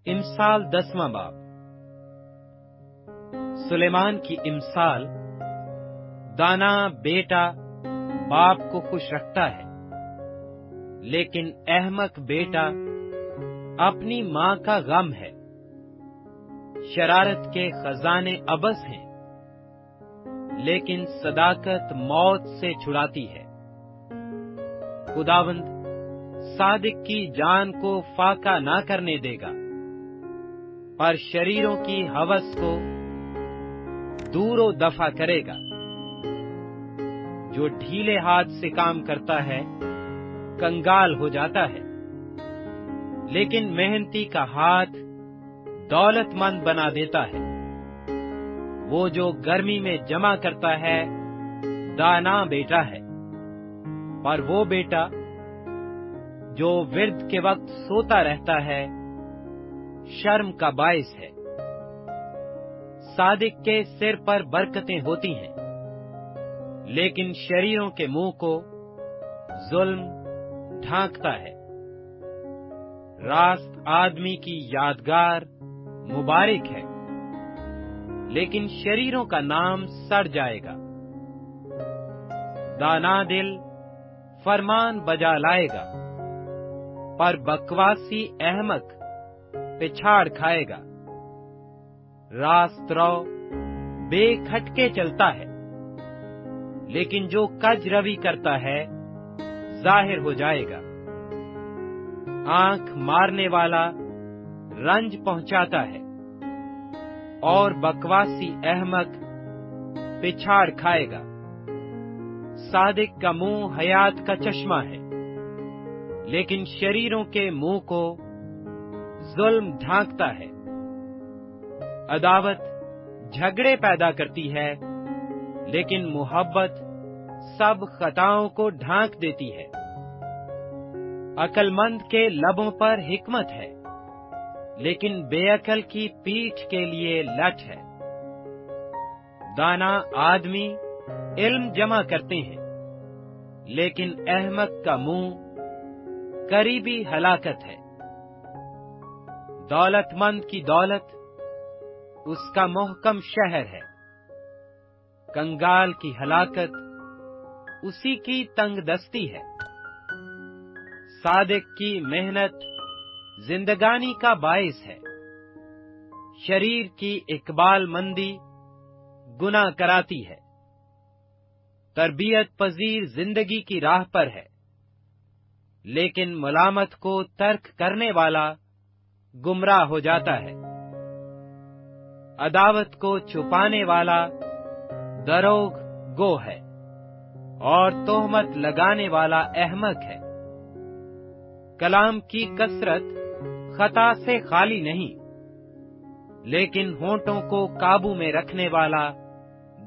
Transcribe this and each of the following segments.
امثال 10واں باب۔ سلیمان کی امثال۔ دانا بیٹا باپ کو خوش رکھتا ہے، لیکن احمق بیٹا اپنی ماں کا غم ہے۔ شرارت کے خزانے ابس ہیں، لیکن صداقت موت سے چھڑاتی ہے۔ خداوند صادق کی جان کو فاقہ نہ کرنے دے گا، پر شریروں کی ہوس کو دور و دفع کرے گا۔ جو ڈھیلے ہاتھ سے کام کرتا ہے کنگال ہو جاتا ہے، لیکن محنتی کا ہاتھ دولت مند بنا دیتا ہے۔ وہ جو گرمی میں جمع کرتا ہے دانا بیٹا ہے، پر وہ بیٹا جو ورد کے وقت سوتا رہتا ہے شرم کا باعث ہے۔ صادق کے سر پر برکتیں ہوتی ہیں، لیکن شریروں کے منہ کو ظلم ڈھانکتا ہے۔ راست آدمی کی یادگار مبارک ہے، لیکن شریروں کا نام سڑ جائے گا۔ دانا دل فرمان بجا لائے گا، پر بکواسی احمق پچھاڑ کھائے گا۔ راست رو بے کھٹکے چلتا ہے، لیکن جو کج روی کرتا ہے ظاہر ہو جائے گا۔ آنکھ مارنے والا رنج پہنچاتا ہے، اور بکواسی احمق پچھاڑ کھائے گا۔ صادق کا منہ حیات کا چشمہ ہے، لیکن شریروں کے منہ کو ظلم ڈھانکتا ہے۔ عداوت جھگڑے پیدا کرتی ہے، لیکن محبت سب خطاؤں کو ڈھانک دیتی ہے۔ عقل مند کے لبوں پر حکمت ہے، لیکن بے عقل کی پیٹھ کے لیے لٹ ہے۔ دانا آدمی علم جمع کرتے ہیں، لیکن احمق کا منہ قریبی ہلاکت ہے۔ دولت مند کی دولت اس کا محکم شہر ہے، کنگال کی ہلاکت اسی کی تنگ دستی ہے۔ صادق کی محنت زندگانی کا باعث ہے، شریر کی اقبال مندی گناہ کراتی ہے۔ تربیت پذیر زندگی کی راہ پر ہے، لیکن ملامت کو ترک کرنے والا گمراہ ہو جاتا ہے۔ عداوت کو چھپانے والا دروغ گو ہے، اور تہمت لگانے والا احمق ہے۔ کلام کی کثرت خطا سے خالی نہیں، لیکن ہونٹوں کو قابو میں رکھنے والا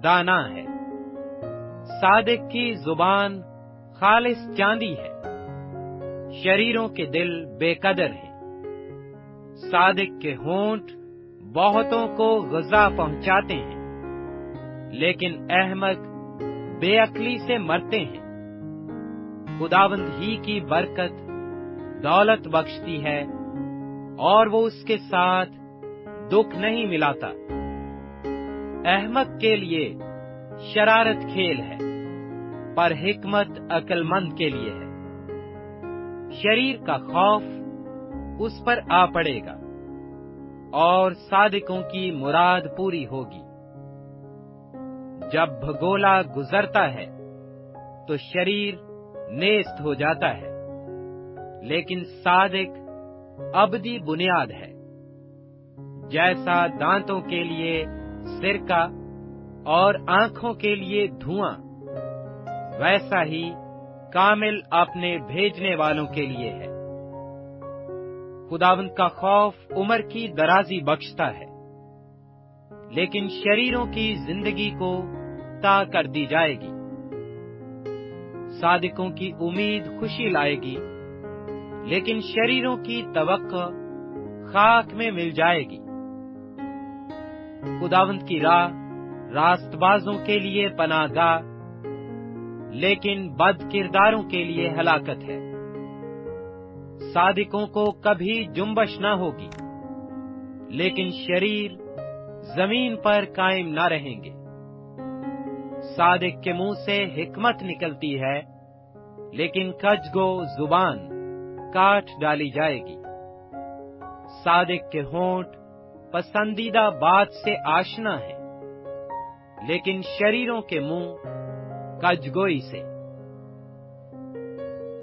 دانا ہے۔ صادق کی زبان خالص چاندی ہے، شریروں کے دل بے قدر ہیں۔ صادق کے ہونٹ بہتوں کو غذا پہنچاتے ہیں، لیکن احمق بے عقلی سے مرتے ہیں۔ خداوند ہی کی برکت دولت بخشتی ہے، اور وہ اس کے ساتھ دکھ نہیں ملاتا۔ احمق کے لیے شرارت کھیل ہے، پر حکمت عقل مند کے لیے ہے۔ شریر کا خوف اس پر آ پڑے گا، اور صادقوں کی مراد پوری ہوگی۔ جب بھگولا گزرتا ہے تو شریر نیست ہو جاتا ہے، لیکن صادق ابدی بنیاد ہے۔ جیسا دانتوں کے لیے سرکہ اور آنکھوں کے لیے دھواں، ویسا ہی کامل اپنے بھیجنے والوں کے لیے ہے۔ خداوند کا خوف عمر کی درازی بخشتا ہے، لیکن شریروں کی زندگی کو تا کر دی جائے گی۔ صادقوں کی امید خوشی لائے گی، لیکن شریروں کی توقع خاک میں مل جائے گی۔ خداوند کی راہ راست بازوں کے لیے پناہ گاہ، لیکن بد کرداروں کے لیے ہلاکت ہے۔ صادقوں کو کبھی جنبش نہ ہوگی، لیکن شریر زمین پر قائم نہ رہیں گے۔ صادق کے منہ سے حکمت نکلتی ہے، لیکن کجگو زبان کاٹ ڈالی جائے گی۔ صادق کے ہونٹ پسندیدہ بات سے آشنا ہے، لیکن شریروں کے منہ کجگوئی سے۔